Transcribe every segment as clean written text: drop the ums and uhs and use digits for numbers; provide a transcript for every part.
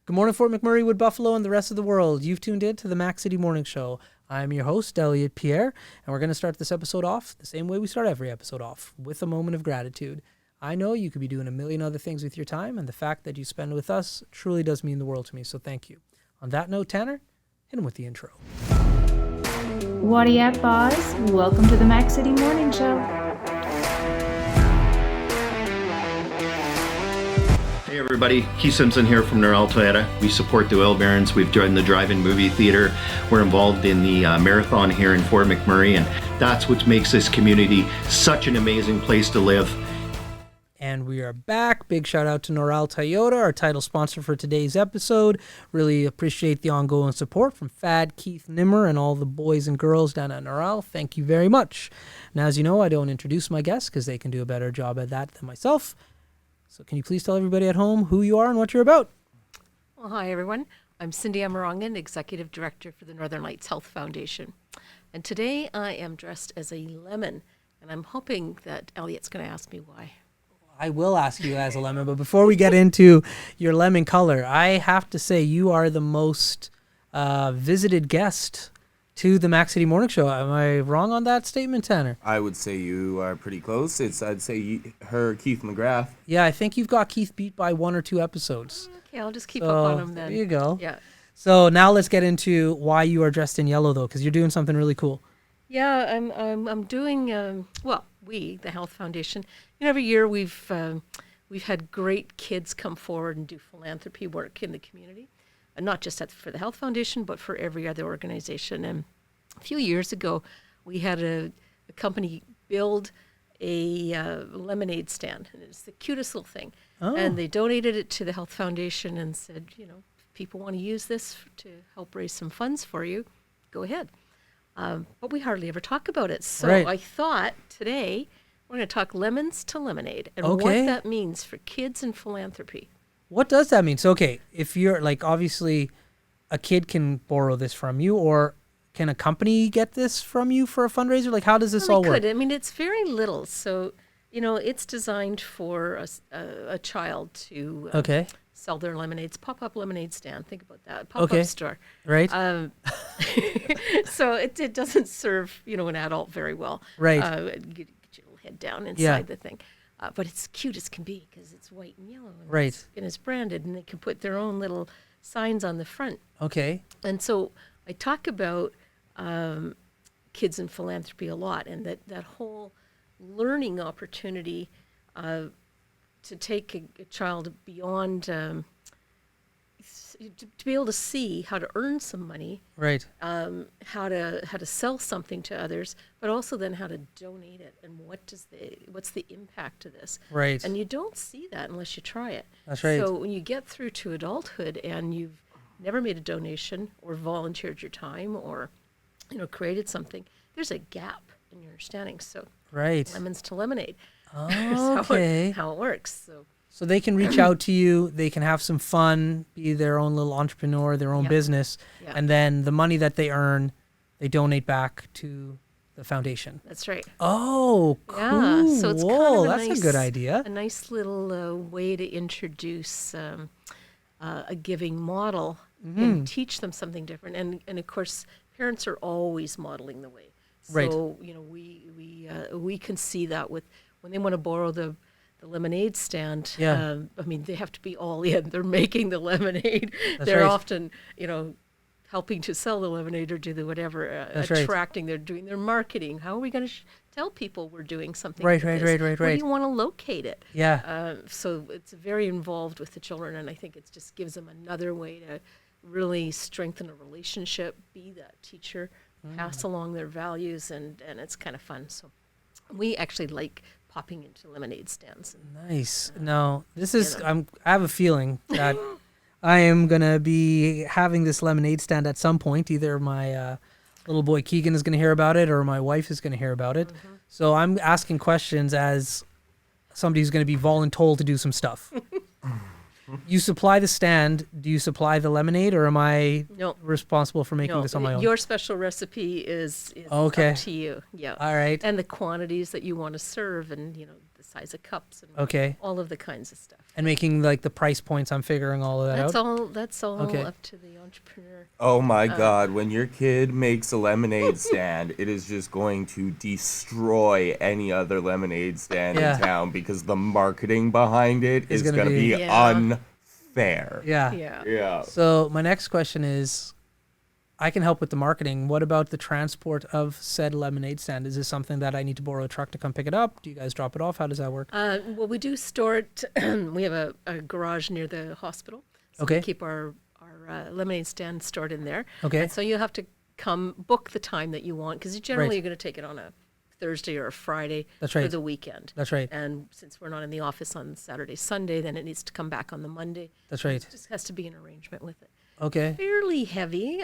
Good morning, Fort McMurray, Wood Buffalo, and the rest of the world. You've tuned in to the Mac City Morning Show. I'm your host, Elliott Pierre, and we're going to start this episode off the same way we start every episode off, with a moment of gratitude. I know you could be doing a million other things with your time, and the fact that you spend with us truly does mean the world to me, so thank you. On that note, Tanner, hit him with the intro. What up, boss? Welcome to the Mac City Morning Show. Hey everybody, Keith Simpson here from Norel Toyota. We support the oil barons. We've joined the drive-in movie theater. We're involved in the marathon here in Fort McMurray, and that's what makes this community such an amazing place to live. And we are back. Big shout out to Norel Toyota, our title sponsor for today's episode. Really appreciate the ongoing support from Fad, Keith Nimmer, and all the boys and girls down at Norel. Thank you very much. Now, as you know, I don't introduce my guests because they can do a better job at that than myself. So can you please tell everybody at home who you are and what you're about? Well, hi, everyone. I'm Cindy Amerongen, Executive Director for the Northern Lights Health Foundation. And today I am dressed as a lemon, and I'm hoping that Elliott's going to ask me why. I will ask you as a lemon, but before we get into your lemon color, I have to say you are the most visited guest to the Mac City Morning Show. Am I wrong on that statement, Tanner? I would say you are pretty close. I'd say Keith McGrath. Yeah, I think you've got Keith beat by 1 or 2 episodes. Okay, I'll just keep up on him then. There you go. Yeah. So now let's get into why you are dressed in yellow, though, because you're doing something really cool. Yeah, I'm doing, we, the Health Foundation, every year we've had great kids come forward and do philanthropy work in the community. Not just for the Health Foundation, but for every other organization. And a few years ago, we had a company build a lemonade stand. And it's the cutest little thing. Oh. And they donated it to the Health Foundation and said, if people want to use this to help raise some funds for you, go ahead. But we hardly ever talk about it. So right. I thought today we're going to talk lemons to lemonade and what that means for kids and philanthropy. What does that mean? So, okay, if you're obviously a kid can borrow this from you, or can a company get this from you for a fundraiser? How does this all work? I mean, it's very little. So, it's designed for a child to sell their lemonades, pop-up lemonade stand. Think about that. Pop-up store. Right. So it doesn't serve, an adult very well. Right. Get your little head down inside the thing. But it's cute as can be because it's white and yellow. And it's branded, and they can put their own little signs on the front. Okay. And so I talk about kids and philanthropy a lot, and that whole learning opportunity to take a child beyond to be able to see how to earn some money, right? How to sell something to others, but also then how to donate it, and what's the impact of this, right? And you don't see that unless you try it. That's right. So when you get through to adulthood and you've never made a donation or volunteered your time or created something, there's a gap in your understanding. So right, lemons to lemonade. Oh, okay. How it works. So they can reach out to you, they can have some fun, be their own little entrepreneur, their own business, and then the money that they earn, they donate back to the foundation. That's right. Oh, cool. Yeah, so it's kind of a good idea. A nice little way to introduce a giving model and teach them something different. And of course, parents are always modeling the way. So, right. We can see that with when they want to borrow the lemonade stand. Yeah. They have to be all in. They're making the lemonade. That's They're right. often, helping to sell the lemonade or do the whatever, attracting. Right. They're doing their marketing. How are we going to tell people we're doing something? Right. Where do you want to locate it? Yeah. So it's very involved with the children, and I think it just gives them another way to really strengthen a relationship, be that teacher, pass along their values, and it's kind of fun. So we actually like popping into lemonade stands. Nice. No, this is, I have a feeling that I am going to be having this lemonade stand at some point. Either my little boy Keegan is going to hear about it or my wife is going to hear about it. Mm-hmm. So I'm asking questions as somebody who's going to be voluntold to do some stuff. You supply the stand. Do you supply the lemonade, or am I responsible for making this on my own? Your special recipe is okay. up to you. Yeah. All right. And the quantities that you want to serve, and the size of cups and Okay. all of the kinds of stuff. And making like the price points, I'm figuring all of that out. That's all Okay. up to the entrepreneur. Oh my God, when your kid makes a lemonade stand, it is just going to destroy any other lemonade stand Yeah. in town because the marketing behind it is gonna going to be- be Yeah. unfair. Yeah. Yeah. Yeah. So my next question is, I can help with the marketing. What about the transport of said lemonade stand? Is this something that I need to borrow a truck to come pick it up? Do you guys drop it off? How does that work? Well, we do store it. We have a garage near the hospital. So Okay. we keep our lemonade stand stored in there. Okay. And so you have to come book the time that you want because generally Right. you're going to take it on a Thursday or a Friday That's for right. the weekend. That's right. And since we're not in the office on Saturday, Sunday, then it needs to come back on the Monday. That's right. It just has to be an arrangement with it. Okay. Fairly heavy,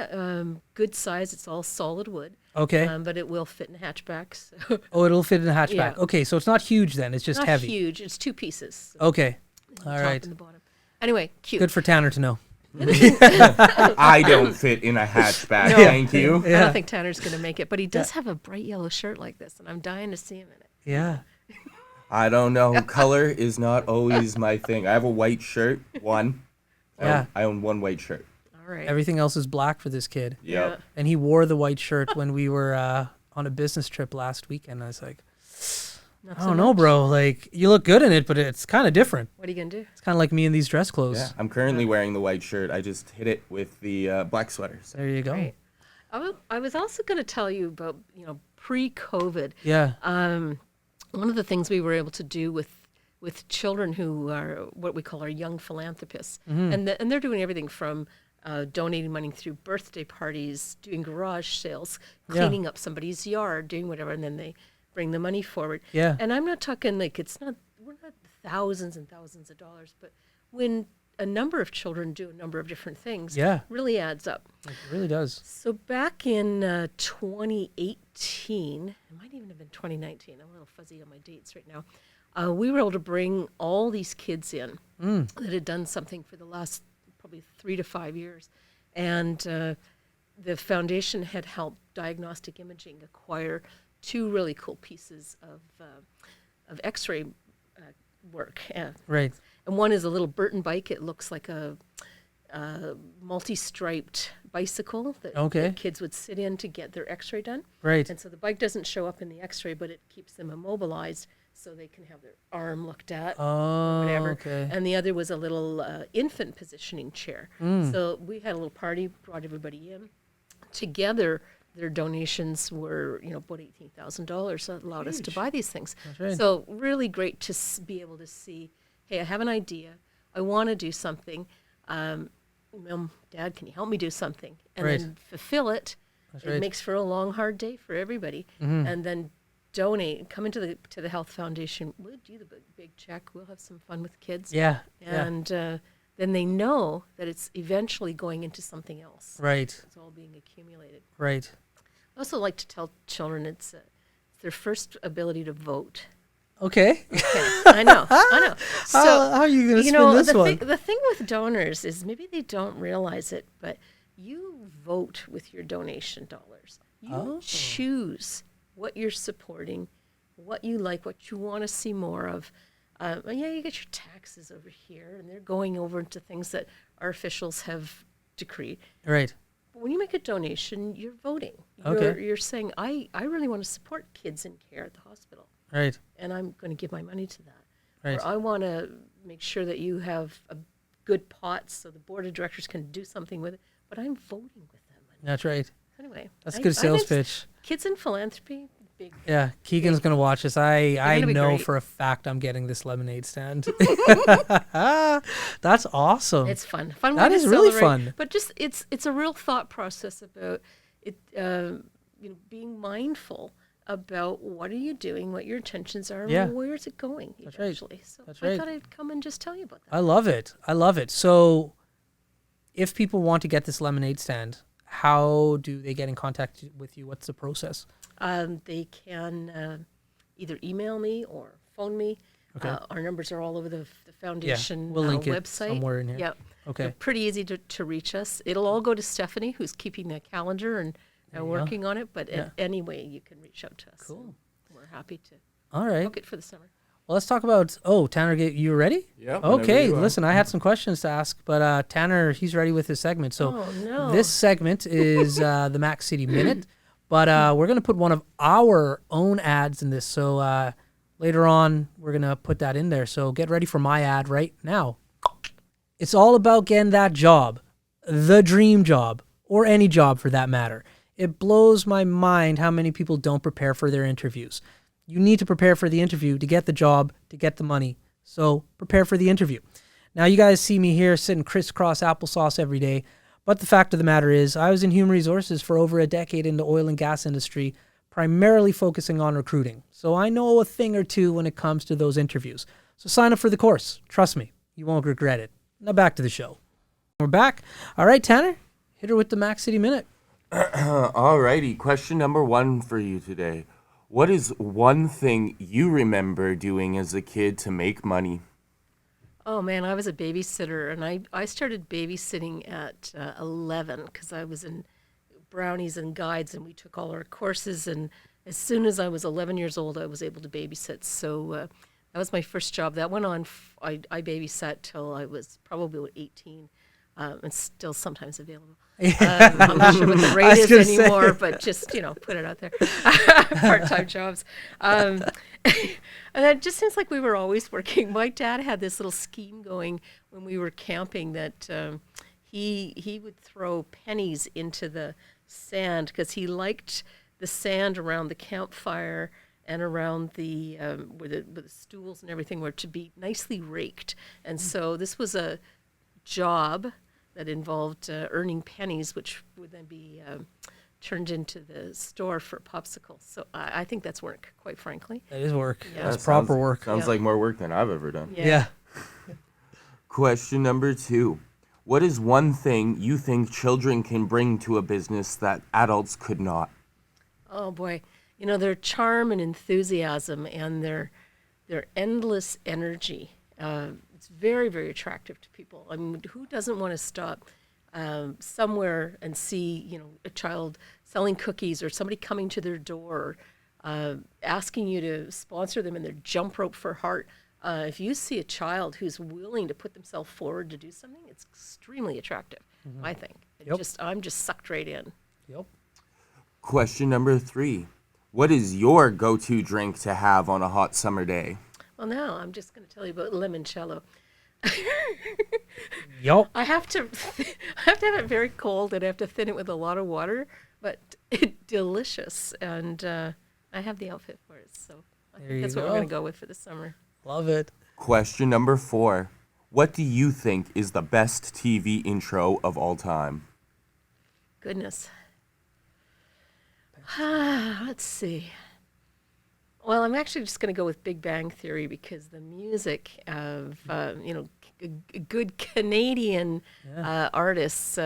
good size. It's all solid wood. Okay. But it will fit in a hatchback. So Oh, it'll fit in a hatchback. Yeah. Okay, so it's not huge then. It's just not heavy. huge. It's 2 pieces. Okay. the All top right. and the bottom. Anyway, cute. Good for Tanner to know. I don't fit in a hatchback, No. thank you. I Yeah. don't think Tanner's going to make it, but he does have a bright yellow shirt like this, and I'm dying to see him in it. Yeah. I don't know. Color is not always my thing. I have a white shirt, one. Yeah. I own one white shirt. All right. Everything else is black for this kid. Yep. And he wore the white shirt when we were on a business trip last weekend. I was like, Not I so don't know, much. bro. Like, you look good in it, but it's kind of different. What are you going to do? It's kind of like me in these dress clothes. Yeah. I'm currently wearing the white shirt. I just hit it with the black sweater. So. There you go. Right. I was also going to tell you about, pre-COVID. Yeah. One of the things we were able to do with children who are what we call our young philanthropists, Mm-hmm. and they're doing everything from donating money through birthday parties, doing garage sales, Yeah. cleaning up somebody's yard, doing whatever, and then they bring the money forward. Yeah. And I'm not talking like we're not thousands and thousands of dollars, but when a number of children do a number of different things, Yeah. really adds up. It really does. So back in 2018, it might even have been 2019, I'm a little fuzzy on my dates right now, we were able to bring all these kids in that had done something for the last probably 3 to 5 years. And the foundation had helped Diagnostic Imaging acquire 2 really cool pieces of x-ray work. Right. And one is a little Burton bike. It looks like a multi-striped bicycle that kids would sit in to get their x-ray done. Right. And so the bike doesn't show up in the x-ray, but it keeps them immobilized so they can have their arm looked at, Oh, whatever. okay. And the other was a little infant positioning chair. So we had a little party, brought everybody in. Together, their donations were, about $18,000. So it allowed us to buy these things. That's right. So really great to be able to see, hey, I have an idea. I want to do something. Mom, Dad, can you help me do something? And Right. then fulfill it. That's It right. makes for a long, hard day for everybody. And then donate, come into the Health Foundation. We'll do the big check. We'll have some fun with kids. Yeah. And then they know that it's eventually going into something else. Right. It's all being accumulated. Right. I also like to tell children it's their first ability to vote. Okay. I know. So, how are you going to spin this one? The thing with donors is maybe they don't realize it, but you vote with your donation dollars. You choose what you're supporting, what you like, what you want to see more of. You get your taxes over here, and they're going over into things that our officials have decreed. Right. But when you make a donation, you're voting. Okay. You're saying, I really want to support kids in care at the hospital, Right. and I'm going to give my money to that. Right. Or I want to make sure that you have a good pot so the board of directors can do something with it, but I'm voting with them. That's right. Anyway. That's a good sales think pitch. Kids in philanthropy, big. Yeah, Keegan's going to watch this. I gonna be know great. for a fact I'm getting this lemonade stand. That's awesome. It's fun. Fun way That to is really celebrate. fun. But just it's a real thought process about it. Being mindful about what are you doing, what your intentions are, Yeah. and where is it going That's right. eventually. So That's I right. thought I'd come and just tell you about that. I love it. I love it. So if people want to get this lemonade stand, how do they get in contact with you? What's the process? They can either email me or phone me. Okay. Our numbers are all over the foundation we'll link it website. somewhere in here. Yep. Okay. They're pretty easy to reach us. It'll all go to Stephanie, who's keeping the calendar and you go. working on it. But Yeah. any way you can reach out to us. Cool. and We're happy to All right. book it for the summer. Well, let's talk about. Oh, Tanner, you ready? Yeah. whenever Okay. you are. Listen, I had some questions to ask, but Tanner, he's ready with his segment. So Oh, no. this segment is the Mac City Minute, but we're gonna put one of our own ads in this. So later on, we're gonna put that in there. So get ready for my ad right now. It's all about getting that job, the dream job, or any job for that matter. It blows my mind how many people don't prepare for their interviews. You need to prepare for the interview to get the job, to get the money. So prepare for the interview. Now, you guys see me here sitting crisscross applesauce every day, but the fact of the matter is I was in human resources for over a decade in the oil and gas industry, primarily focusing on recruiting. So I know a thing or two when it comes to those interviews. So sign up for the course. Trust me, you won't regret it. Now back to the show. We're back. All right, Tanner, hit her with the Mac City Minute. Alrighty, question number 1 for you today. What is one thing you remember doing as a kid to make money? Oh man, I was a babysitter, and I started babysitting at 11 because I was in Brownies and Guides, and we took all our courses. And as soon as I was 11 years old, I was able to babysit. So that was my first job. That went on. I babysat till I was probably 18, and still sometimes available. I'm not sure what the rate is anymore, but just, put it out there. Part-time jobs. And it just seems like we were always working. My dad had this little scheme going when we were camping that he would throw pennies into the sand because he liked the sand around the campfire and around where the stools and everything were to be nicely raked. And so this was a job that involved earning pennies, which would then be turned into the store for popsicles. So I think that's work, quite frankly. That is work. Yeah. That's That proper work. Sounds like more work than I've ever done. Yeah. Question number 2. What is one thing you think children can bring to a business that adults could not? Oh boy, their charm and enthusiasm and their endless energy. It's very, very attractive to people. I mean, who doesn't want to stop somewhere and see, a child selling cookies or somebody coming to their door, asking you to sponsor them in their jump rope for heart? If you see a child who's willing to put themselves forward to do something, it's extremely attractive, I think. I'm just sucked right in. Yep. Question number 3. What is your go-to drink to have on a hot summer day? Well, now I'm just going to tell you about limoncello. Yep. I have to have it very cold, and I have to thin it with a lot of water, but it's delicious, and I have the outfit for it, so I think that's what we're going to go with for the summer. Love it. Question number 4. What do you think is the best TV intro of all time? Goodness. Let's see. Well, I'm actually just going to go with Big Bang Theory because the music of, good Canadian artists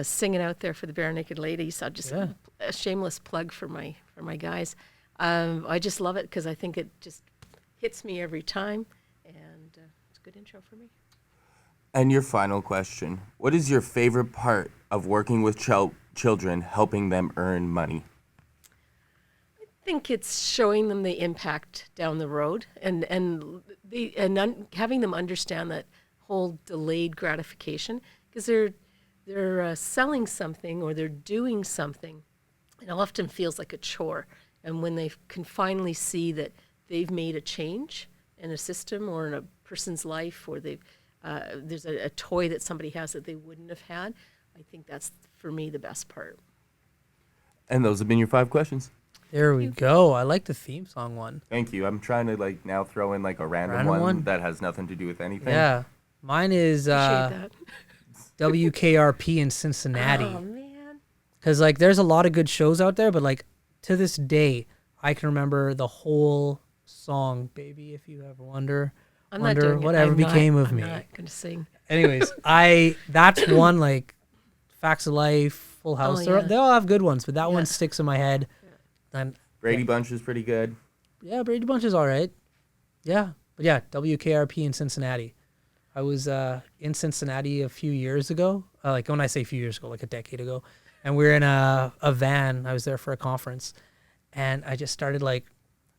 singing out there for the Bare Naked Ladies. I'll just a shameless plug for my guys. I just love it because I think it just hits me every time, and it's a good intro for me. And your final question. What is your favorite part of working with children, helping them earn money? I think it's showing them the impact down the road and having them understand that whole delayed gratification, because they're selling something or they're doing something, it often feels like a chore. And when they can finally see that they've made a change in a system or in a person's life, or there's a toy that somebody has that they wouldn't have had, I think that's, for me, the best part. And those have been your 5 questions. There we go. I like the theme song one. Thank you. I'm trying to now throw in a random one that has nothing to do with anything. Yeah. Mine is Appreciate that. WKRP in Cincinnati. Oh, man. Because there's a lot of good shows out there, but to this day, I can remember the whole song, "Baby, If You Ever Wonder, I'm not doing whatever became of I'm me." not going to sing. Anyways, that's one Facts of Life, Full House. yeah. They all have good ones, but that one Yeah. sticks in my head. And Brady Bunch is pretty good. yeah, Brady Bunch is all right. Yeah, but yeah, WKRP in Cincinnati. I was in Cincinnati a few years ago. When I say a few years ago, a decade ago, and we were in a van. I was there for a conference, and I just started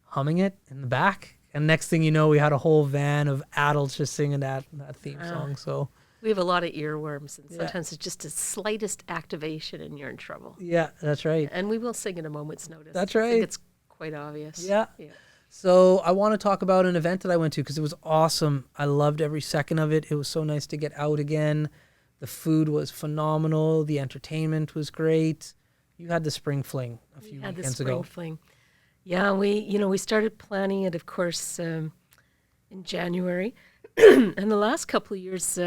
humming it in the back And next thing you know, we had a whole van of adults just singing that theme song. So We have a lot of earworms, and sometimes it's just the slightest activation and you're in trouble. yeah, that's right. And we will sing at a moment's notice. That's I right. think it's quite obvious. Yeah. So I want to talk about an event that I went to because it was awesome. I loved every second of it. It was so nice to get out again. The food was phenomenal. The entertainment was great. You had the spring fling a few Had the weekends spring ago. fling. Yeah, we started planning it, of course, in January. And the last couple of years,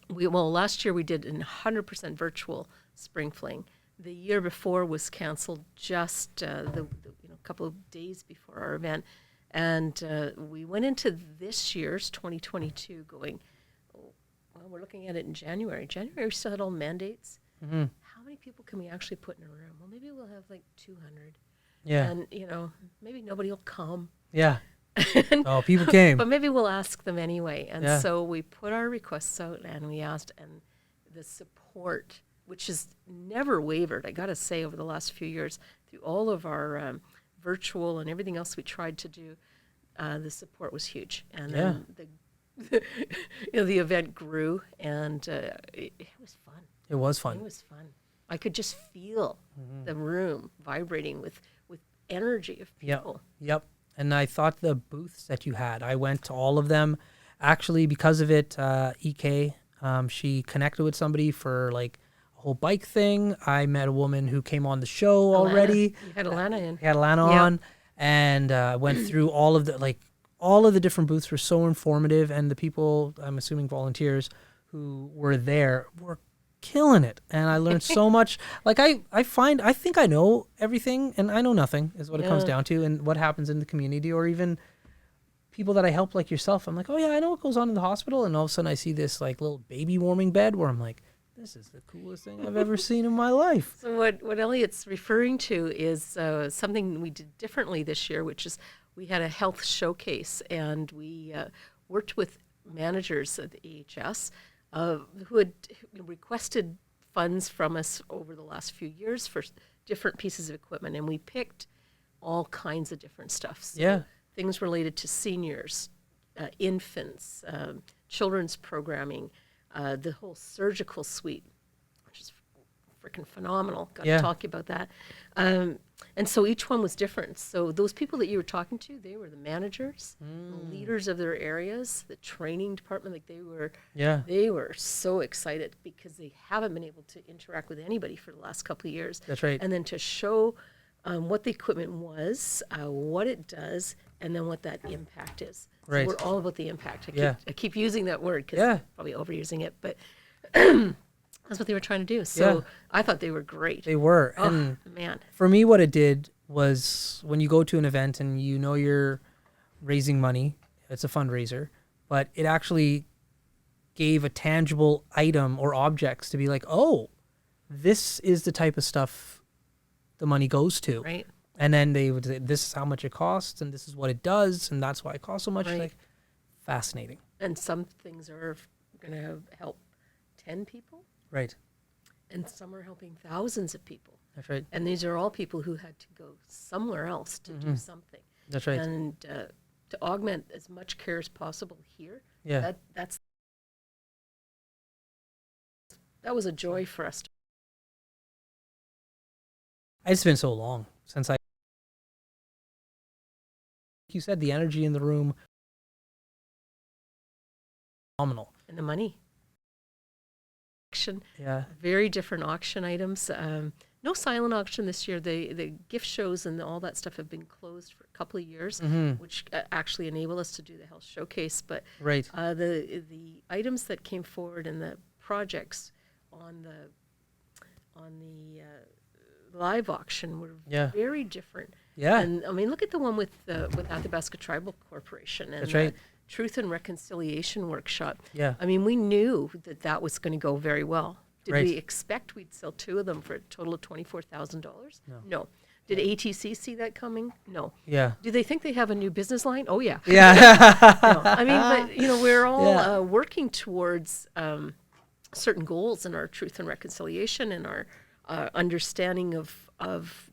last year we did a 100% virtual spring fling. The year before was canceled just the couple of days before our event. And we went into this year's 2022 going, well, we're looking at it in January. January, we still had all mandates. Mm-hmm. How many people can we actually put in a room? Well, maybe we'll have like 200. Yeah. And, maybe nobody will come. Yeah. Oh, people came. But maybe we'll ask them anyway. And Yeah. so we put our requests out and we asked, and the support, which has never wavered, I got to say, over the last few years, through all of our virtual and everything else we tried to do, the support was huge. And then the event grew, and it was fun. It was fun. It was fun. I could just feel the room vibrating with energy of people. Yep. And I thought the booths that you had, I went to all of them. Actually, because of it, EK, she connected with somebody for like a whole bike thing. I met a woman who came on the show already. You had Alana in. We had Alana on, and went through all of the different booths were so informative, and the people, I'm assuming volunteers, who were there were killing it, and I learned so much. Like I think I know everything, and I know nothing is what it comes down to, and what happens in the community, or even people that I help like yourself. I'm like, oh yeah, I know what goes on in the hospital, and all of a sudden I see this like little baby warming bed where I'm like, this is the coolest thing I've ever seen in my life. So what Elliott's referring to is something we did differently this year, which is we had a health showcase, and we worked with managers at the AHS who had requested funds from us over the last few years for different pieces of equipment, and we picked all kinds of different stuff. So things related to seniors, infants, children's programming, the whole surgical suite, which is freaking phenomenal. Got to talk about that. And so each one was different. So those people that you were talking to, they were the managers, the leaders of their areas, the training department. Like they were so excited because they haven't been able to interact with anybody for the last couple of years. That's right. And then to show what the equipment was, what it does, and then what that impact is. Right. So we're all about the impact. I keep using that word because I'm probably overusing it, but that's what they were trying to do. So I thought they were great. They were. Oh, and man. for me, what it did was when you go to an event and you know you're raising money, it's a fundraiser, but it actually gave a tangible item or objects to be like, oh, this is the type of stuff the money goes to. Right. And then they would say, this is how much it costs, and this is what it does, and that's why it costs so much. Right. Like, fascinating. And some things are going to help 10 people, Right. and some are helping thousands of people. That's right. And these are all people who had to go somewhere else to do something. That's right. And to augment as much care as possible here, Yeah. that was a joy for us. It's been so long since like you said, the energy in the room, phenomenal. And the money. Auction, Yeah. very different auction items. No silent auction this year. The gift shows and all that stuff have been closed for a couple of years, which actually enabled us to do the health showcase. But Right. the items that came forward and the projects on the live auction were very different. Yeah. And I mean, look at the one with Athabasca Tribal Corporation and That's right. the Truth and Reconciliation Workshop. Yeah. I mean, we knew that was going to go very well. Did Right. we expect we'd sell 2 of them for a total of $24,000? No. Did ATC see that coming? No. Yeah. Do they think they have a new business line? Oh, yeah. Yeah. No. I mean, but, we're all working towards certain goals in our truth and reconciliation and our understanding of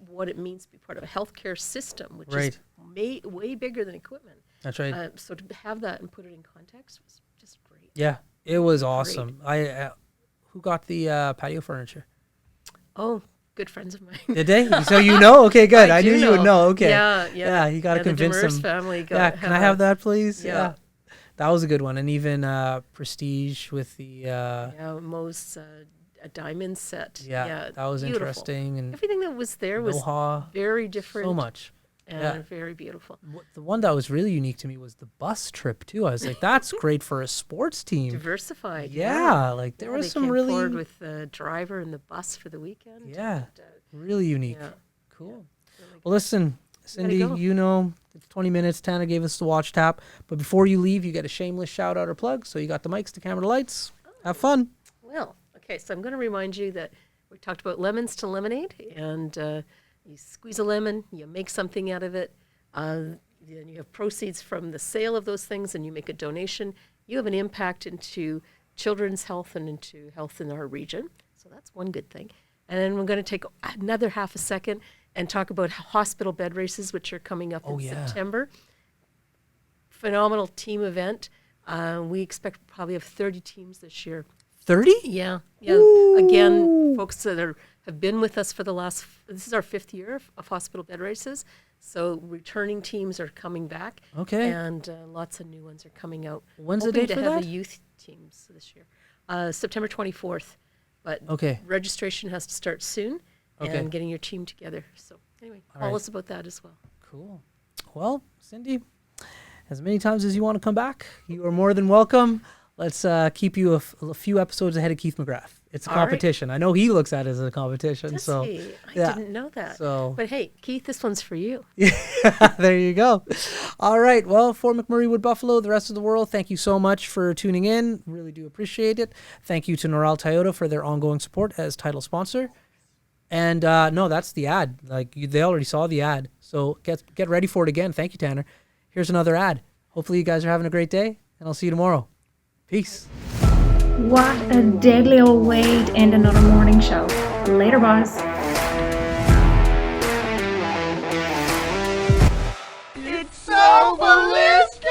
what it means to be part of a healthcare system, which Right. is way bigger than equipment. That's right. So to have that and put it in context was just great. Yeah, it was awesome. Who got the patio furniture? Oh, good friends of mine. Did they? So Okay, good. I knew do you would know. Okay. Yeah. Yeah, you got to convince the them. Demers family got. Yeah, can I have that, please? Yeah. That was a good one. And even Prestige with the Mo's a diamond set. that was beautiful. interesting. And Everything that was there was Noha, very different. so much. And very beautiful. The one that was really unique to me was the bus trip too. I was like, that's great for a sports team. Diversified. Yeah, like there was they some came really forward with the driver and the bus for the weekend. Yeah, and, really unique. yeah. Cool. Really Well, listen, Cindy, go. it's 20 minutes. Tana gave us the watch tap. But before you leave, you get a shameless shout out or plug. So you got the mics, the camera, the lights. Have fun. Well, okay, so I'm going to remind you that we talked about lemons to lemonade, and you squeeze a lemon, you make something out of it, then you have proceeds from the sale of those things, and you make a donation. You have an impact into children's health and into health in our region. So that's one good thing. And then we're going to take another half a second and talk about hospital bed races, which are coming up in September. Phenomenal team event. We expect probably have 30 teams this year. 30? Yeah. Ooh. Again, folks that have been with us for this is our 5th year of hospital bed races. So returning teams are coming back. Okay. And lots of new ones are coming out. When's the Hoping date to for have that? the youth teams this year. September 24th. But registration has to start soon and getting your team together. So anyway, call us about that as well. Cool. Well, Cindy, as many times as you want to come back, you are more than welcome. Let's keep you a few episodes ahead of Keith McGrath. It's a competition. Right. I know he looks at it as a competition. Does so he? I didn't know that. But hey, Keith, this one's for you. There you go. All right. Well, for McMurray Wood Buffalo, the rest of the world, thank you so much for tuning in. Really do appreciate it. Thank you to Noral Toyota for their ongoing support as title sponsor. And no, that's the ad. They already saw the ad. So get ready for it again. Thank you, Tanner. Here's another ad. Hopefully you guys are having a great day, and I'll see you tomorrow. Peace. What a deadly old way to end another morning show. Later, boss. It's so ballistic!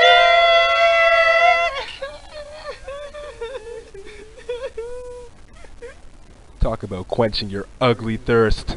Talk about quenching your ugly thirst.